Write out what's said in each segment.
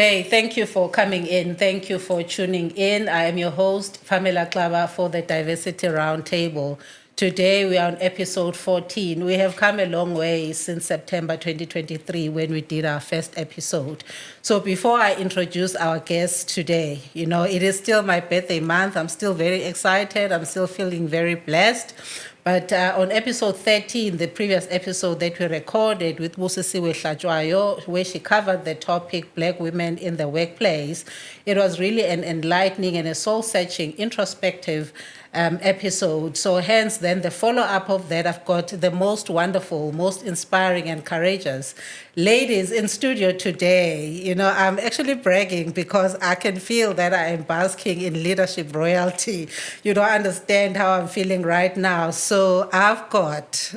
Hey, thank you for coming in. Thank you for tuning in. I am your host, Pamela Xaba, for the Diversity Roundtable. Today we are on episode 14. We have come a long way since September 2023 when we did our first episode. So before I introduce our guests today, it is still my birthday month. I'm still very excited. I'm still feeling very blessed. But on episode 13, the previous episode that we recorded with Busisiwe Hlatshwayo, where she covered the topic Black Women in the Workplace, it was really an enlightening and a soul-searching, introspective episode. So hence, then the follow-up of that, I've got the most wonderful, most inspiring and courageous ladies in studio today. I'm actually bragging because I can feel that I am basking in leadership royalty. You don't understand how I'm feeling right now. So I've got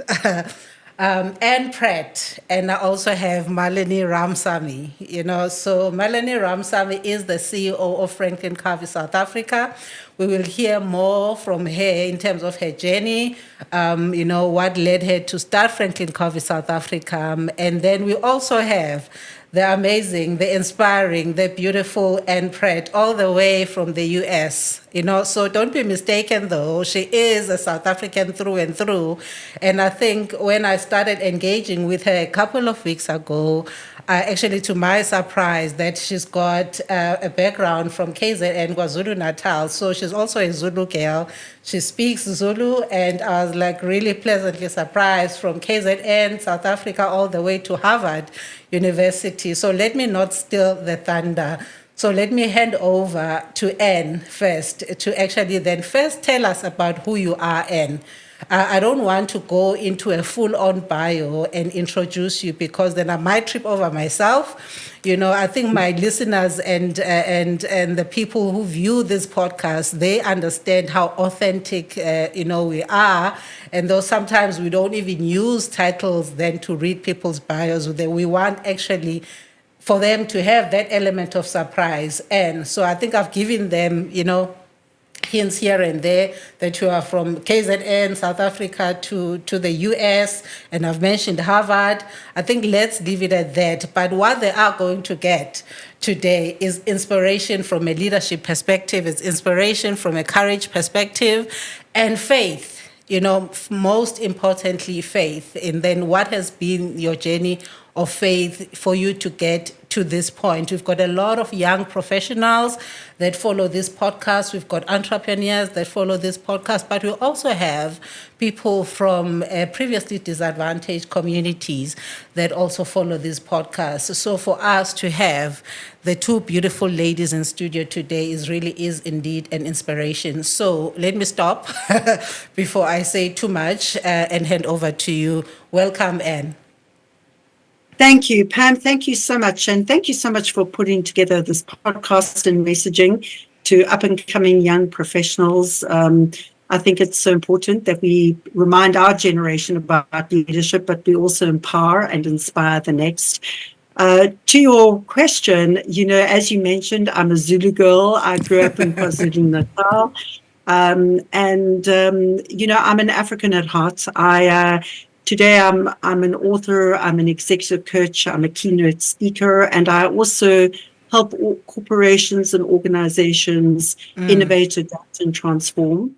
Anne Pratt, and I also have Marlinie Ramsamy. So Marlinie Ramsamy is the CEO of Franklin Covey South Africa. We will hear more from her in terms of her journey, what led her to start Franklin Covey South Africa. And then we also have the amazing, the inspiring, the beautiful Anne Pratt, all the way from the US. So don't be mistaken, though. She is a South African through and through. And I think when I started engaging with her a couple of weeks ago, actually, to my surprise, that she's got a background from KZN, KwaZulu-Natal. So she's also a Zulu girl. She speaks Zulu, and I was really pleasantly surprised from KZN, South Africa, all the way to Harvard University. So let me not steal the thunder. So let me hand over to Anne first to actually then first tell us about who you are, Anne. I don't want to go into a full-on bio and introduce you because then I might trip over myself. I think my listeners and the people who view this podcast, they understand how authentic, we are. And though sometimes we don't even use titles then to read people's bios, we want actually for them to have that element of surprise. And so I think I've given them, hints here and there that you are from KZN, South Africa, to the US, and I've mentioned Harvard. I think let's leave it at that. But what they are going to get today is inspiration from a leadership perspective, it's inspiration from a courage perspective, and faith. Most importantly, faith. And then what has been your journey of faith for you to get to this point? We've got a lot of young professionals that follow this podcast. We've got entrepreneurs that follow this podcast, but we also have people from previously disadvantaged communities that also follow this podcast. So for us to have the two beautiful ladies in studio today is indeed an inspiration. So let me stop before I say too much and hand over to you. Welcome, Anne. Thank you, Pam. Thank you so much. And thank you so much for putting together this podcast and messaging to up-and-coming young professionals. I think it's so important that we remind our generation about leadership, but we also empower and inspire the next. To your question, as you mentioned, I'm a Zulu girl. I grew up in KwaZulu-Natal. I'm an African at heart. Today, I'm an author, I'm an executive coach, I'm a keynote speaker, and I also help corporations and organizations innovate, adapt, and transform.